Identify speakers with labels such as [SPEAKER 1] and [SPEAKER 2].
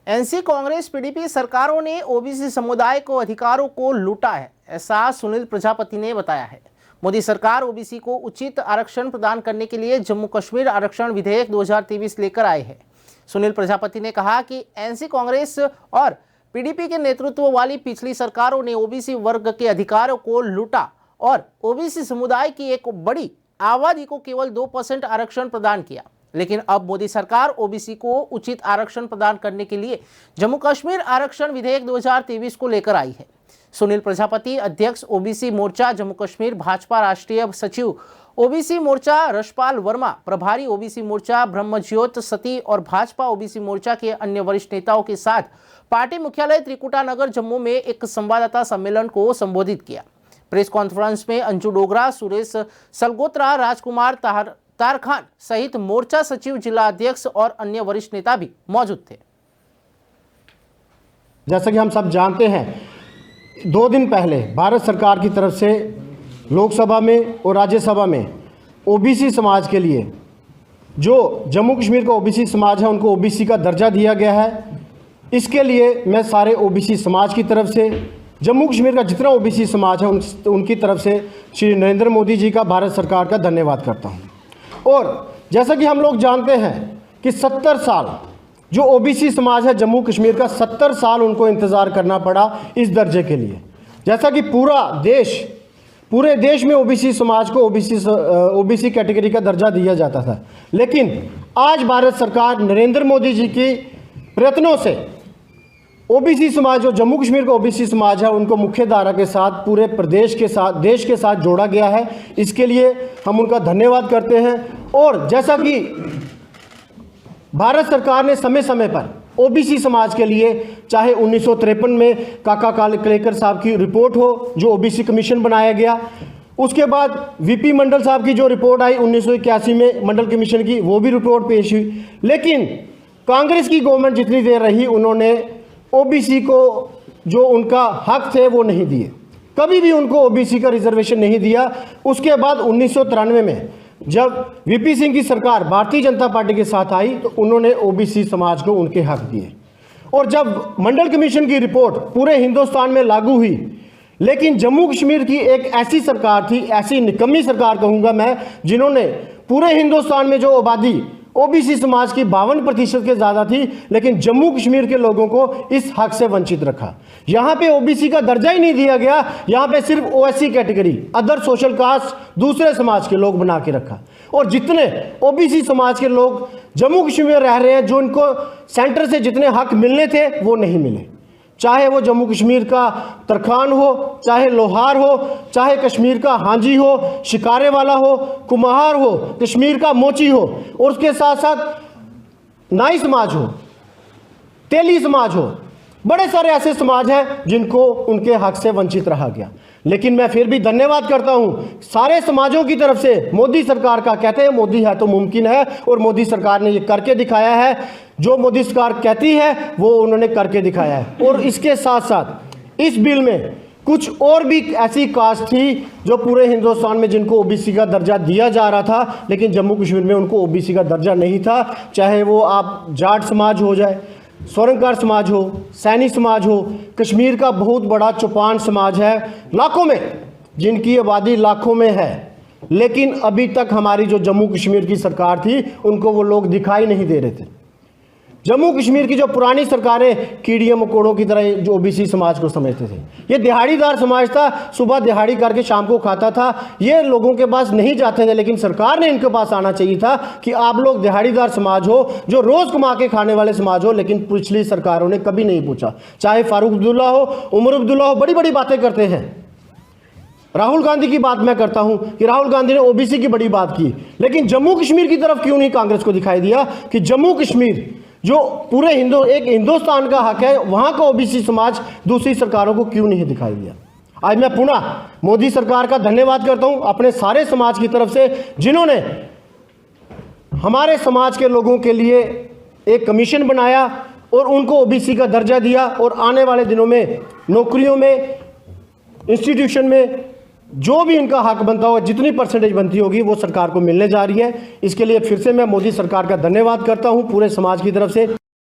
[SPEAKER 1] NC Congress PDP सरकारों ने OBC समुदाय को अधिकारों को लूटा है, ऐसा सुनील प्रजापति ने बताया है। मोदी सरकार ओबीसी को उचित आरक्षण प्रदान करने के लिए जम्मू कश्मीर आरक्षण विधेयक 2023 लेकर आए हैं। सुनील प्रजापति ने कहा कि एनसी कांग्रेस और पीडीपी के नेतृत्व वाली पिछली सरकारों ने ओबीसी वर्ग के अधिकारों को लूटा और ओबीसी समुदाय की एक बड़ी आबादी को केवल 2% आरक्षण प्रदान किया। लेकिन अब मोदी सरकार ओबीसी को उचित आरक्षण प्रदान करने के लिए जम्मू कश्मीर आरक्षण विधेयक 2023 को लेकर आई है। सुनील प्रजापति, अध्यक्ष ओबीसी मोर्चा जम्मू कश्मीर, भाजपा राष्ट्रीय सचिव ओबीसी मोर्चा रशपाल वर्मा, प्रभारी ओबीसी मोर्चा ब्रह्मज्योत सती और भाजपा ओबीसी मोर्चा के अन्य वरिष्ठ नेताओं के साथ पार्टी मुख्यालय त्रिकुटा नगर जम्मू में एक संवाददाता सम्मेलन को संबोधित किया। प्रेस कॉन्फ्रेंस में अंजू डोगरा, सुरेश सलगोत्रा, राजकुमार तारखान सहित मोर्चा सचिव, जिला अध्यक्ष और अन्य वरिष्ठ नेता भी मौजूद थे।
[SPEAKER 2] जैसा कि हम सब जानते हैं, 2 दिन पहले भारत सरकार की तरफ से लोकसभा में और राज्यसभा में ओबीसी समाज के लिए, जो जम्मू कश्मीर का ओबीसी समाज है, उनको ओबीसी का दर्जा दिया गया है। इसके लिए मैं सारे ओबीसी समाज की तरफ से, जम्मू कश्मीर का जितना ओबीसी समाज है उनकी तरफ से श्री नरेंद्र मोदी जी का, भारत सरकार का धन्यवाद करता हूं। और जैसा कि हम लोग जानते हैं कि 70 साल जो ओबीसी समाज है जम्मू कश्मीर का, 70 साल उनको इंतज़ार करना पड़ा इस दर्जे के लिए। जैसा कि पूरे देश में ओबीसी समाज को ओबीसी कैटेगरी का दर्जा दिया जाता था, लेकिन आज भारत सरकार नरेंद्र मोदी जी की प्रयत्नों से ओबीसी समाज, जो जम्मू कश्मीर का ओबीसी समाज है, उनको मुख्य धारा के साथ पूरे प्रदेश के साथ, देश के साथ जोड़ा गया है। इसके लिए हम उनका धन्यवाद करते हैं। और जैसा कि भारत सरकार ने समय समय पर ओबीसी समाज के लिए, चाहे 1953 में काका कालेकर साहब की रिपोर्ट हो, जो ओबीसी कमीशन बनाया गया, उसके बाद वीपी मंडल साहब की जो रिपोर्ट आई 1981 में मंडल कमीशन की, वो भी रिपोर्ट पेश हुई। लेकिन कांग्रेस की गवर्नमेंट जितनी देर रही, उन्होंने ओबीसी को जो उनका हक थे वो नहीं दिए, कभी भी उनको ओबीसी का रिजर्वेशन नहीं दिया। उसके बाद 1993 में जब वीपी सिंह की सरकार भारतीय जनता पार्टी के साथ आई, तो उन्होंने ओबीसी समाज को उनके हक दिए। और जब मंडल कमीशन की रिपोर्ट पूरे हिंदुस्तान में लागू हुई, लेकिन जम्मू कश्मीर की एक ऐसी सरकार थी, ऐसी निकम्मी सरकार कहूँगा मैं, जिन्होंने पूरे हिंदुस्तान में जो आबादी ओबीसी समाज की 52% के ज़्यादा थी, लेकिन जम्मू कश्मीर के लोगों को इस हक से वंचित रखा। यहाँ पे ओबीसी का दर्जा ही नहीं दिया गया, यहाँ पे सिर्फ OSC category, other social caste, दूसरे समाज के लोग बना के रखा। और जितने ओबीसी समाज के लोग जम्मू कश्मीर में रह रहे हैं, जो इनको सेंटर से जितने हक मिलने थे वो नहीं मिले, चाहे वो जम्मू कश्मीर का तरखान हो, चाहे लोहार हो, चाहे कश्मीर का हांजी हो, शिकारे वाला हो, कुम्हार हो, कश्मीर का मोची हो, और उसके साथ साथ नाई समाज हो, तेली समाज हो, बड़े सारे ऐसे समाज हैं जिनको उनके हक से वंचित रहा गया। लेकिन मैं फिर भी धन्यवाद करता हूं सारे समाजों की तरफ से मोदी सरकार का। कहते हैं मोदी है तो मुमकिन है, और मोदी सरकार ने ये करके दिखाया है। जो मोदी सरकार कहती है वो उन्होंने करके दिखाया है। और इसके साथ साथ इस बिल में कुछ और भी ऐसी कास्ट थी जो पूरे हिंदुस्तान में जिनको ओबीसी का दर्जा दिया जा रहा था, लेकिन जम्मू कश्मीर में उनको ओबीसी का दर्जा नहीं था। चाहे वो आप जाट समाज हो जाए, स्वर्णकार समाज हो, सैनी समाज हो, कश्मीर का बहुत बड़ा चौपान समाज है, लाखों में, जिनकी आबादी लाखों में है, लेकिन अभी तक हमारी जो जम्मू कश्मीर की सरकार थी उनको वो लोग दिखाई नहीं दे रहे थे। जम्मू कश्मीर की जो पुरानी सरकारें कीड़ियों मकोड़ों की तरह जो ओबीसी समाज को समझते थे, ये दिहाड़ीदार समाज था, सुबह दिहाड़ी करके शाम को खाता था, ये लोगों के पास नहीं जाते थे। लेकिन सरकार ने इनके पास आना चाहिए था कि आप लोग दिहाड़ीदार समाज हो, जो रोज़ कमा के खाने वाले समाज हो। लेकिन पिछली सरकारों ने कभी नहीं पूछा, चाहे फारूक अब्दुल्ला हो, उमर अब्दुल्ला हो, बड़ी बड़ी बातें करते हैं। राहुल गांधी की बात मैं करता हूं कि राहुल गांधी ने ओबीसी की बड़ी बात की, लेकिन जम्मू कश्मीर की तरफ क्यों नहीं कांग्रेस को दिखाई दिया कि जम्मू कश्मीर जो पूरे एक हिंदुस्तान का हक है, वहां का ओबीसी समाज दूसरी सरकारों को क्यों नहीं दिखाई दिया। आज मैं पुनः मोदी सरकार का धन्यवाद करता हूं अपने सारे समाज की तरफ से, जिन्होंने हमारे समाज के लोगों के लिए एक कमीशन बनाया और उनको ओबीसी का दर्जा दिया। और आने वाले दिनों में नौकरियों में, इंस्टीट्यूशन में जो भी इनका हक बनता होगा, जितनी परसेंटेज बनती होगी, वो सरकार को मिलने जा रही है। इसके लिए फिर से मैं मोदी सरकार का धन्यवाद करता हूं पूरे समाज की तरफ से।